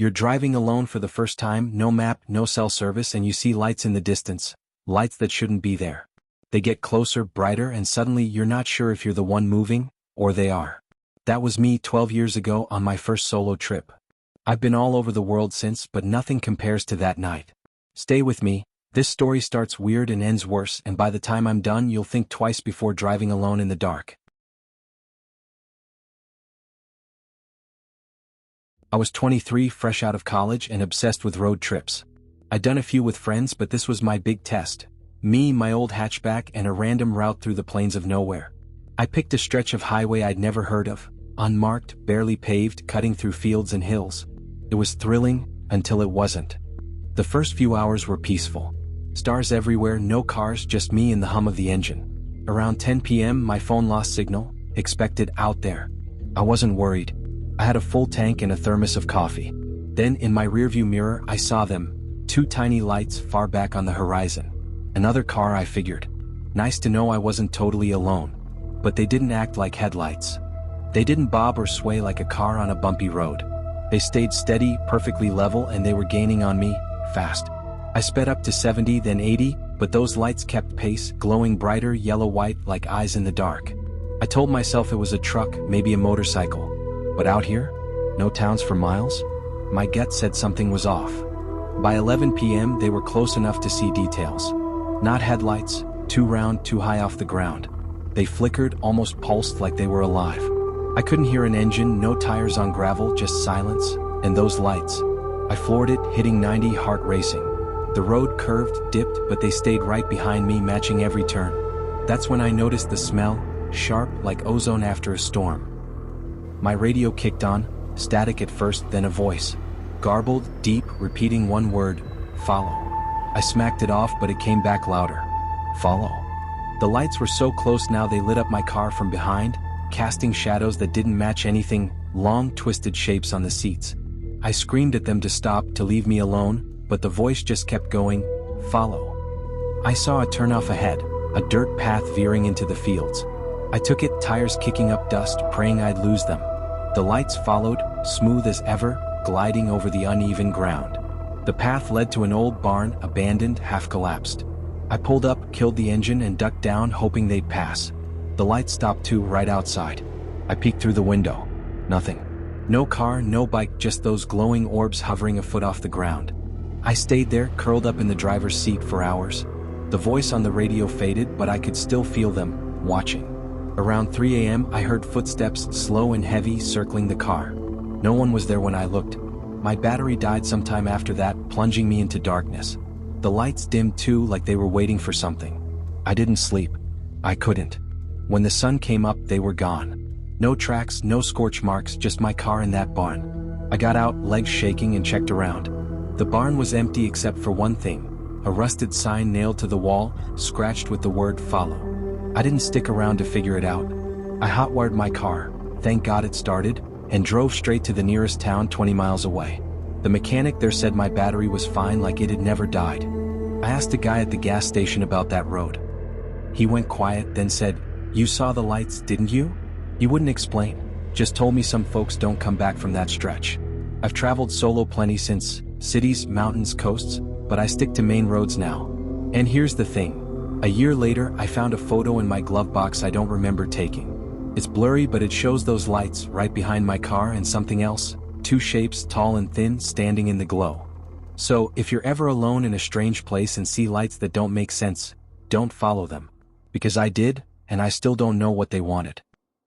You're driving alone for the first time, no map, no cell service, and you see lights in the distance, lights that shouldn't be there. They get closer, brighter, and suddenly you're not sure if you're the one moving, or they are. That was me 12 years ago on my first solo trip. I've been all over the world since, but nothing compares to that night. Stay with me, this story starts weird and ends worse, and by the time I'm done you'll think twice before driving alone in the dark. I was 23, fresh out of college and obsessed with road trips. I'd done a few with friends, but this was my big test. Me, my old hatchback, and a random route through the plains of nowhere. I picked a stretch of highway I'd never heard of, unmarked, barely paved, cutting through fields and hills. It was thrilling, until it wasn't. The first few hours were peaceful. Stars everywhere, no cars, just me and the hum of the engine. Around 10 p.m. my phone lost signal, expected out there. I wasn't worried. I had a full tank and a thermos of coffee. Then in my rearview mirror I saw them, two tiny lights far back on the horizon. Another car, I figured. Nice to know I wasn't totally alone. But they didn't act like headlights. They didn't bob or sway like a car on a bumpy road. They stayed steady, perfectly level, and they were gaining on me, fast. I sped up to 70, then 80, but those lights kept pace, glowing brighter, yellow-white like eyes in the dark. I told myself it was a truck, maybe a motorcycle. But out here? No towns for miles? My gut said something was off. By 11 p.m. they were close enough to see details. Not headlights, too round, too high off the ground. They flickered, almost pulsed like they were alive. I couldn't hear an engine, no tires on gravel, just silence, and those lights. I floored it, hitting 90, heart racing. The road curved, dipped, but they stayed right behind me, matching every turn. That's when I noticed the smell, sharp like ozone after a storm. My radio kicked on, static at first, then a voice. Garbled, deep, repeating one word, follow. I smacked it off, but it came back louder. Follow. The lights were so close now they lit up my car from behind, casting shadows that didn't match anything, long, twisted shapes on the seats. I screamed at them to stop, to leave me alone, but the voice just kept going, follow. I saw a turnoff ahead, a dirt path veering into the fields. I took it, tires kicking up dust, praying I'd lose them. The lights followed, smooth as ever, gliding over the uneven ground. The path led to an old barn, abandoned, half collapsed. I pulled up, killed the engine, and ducked down, hoping they'd pass. The lights stopped too, right outside. I peeked through the window. Nothing. No car, no bike, just those glowing orbs hovering a foot off the ground. I stayed there, curled up in the driver's seat for hours. The voice on the radio faded, but I could still feel them, watching. Around 3 a.m. I heard footsteps, slow and heavy, circling the car. No one was there when I looked. My battery died sometime after that, plunging me into darkness. The lights dimmed too, like they were waiting for something. I didn't sleep. I couldn't. When the sun came up, they were gone. No tracks, no scorch marks, just my car and that barn. I got out, legs shaking, and checked around. The barn was empty except for one thing. A rusted sign nailed to the wall, scratched with the word follow. I didn't stick around to figure it out. I hotwired my car, thank God it started, and drove straight to the nearest town 20 miles away. The mechanic there said my battery was fine, like it had never died. I asked a guy at the gas station about that road. He went quiet, then said, "You saw the lights, didn't you?" He wouldn't explain, just told me some folks don't come back from that stretch. I've traveled solo plenty since, cities, mountains, coasts, but I stick to main roads now. And here's the thing. A year later, I found a photo in my glove box I don't remember taking. It's blurry, but it shows those lights right behind my car and something else, two shapes, tall and thin, standing in the glow. So, if you're ever alone in a strange place and see lights that don't make sense, don't follow them. Because I did, and I still don't know what they wanted.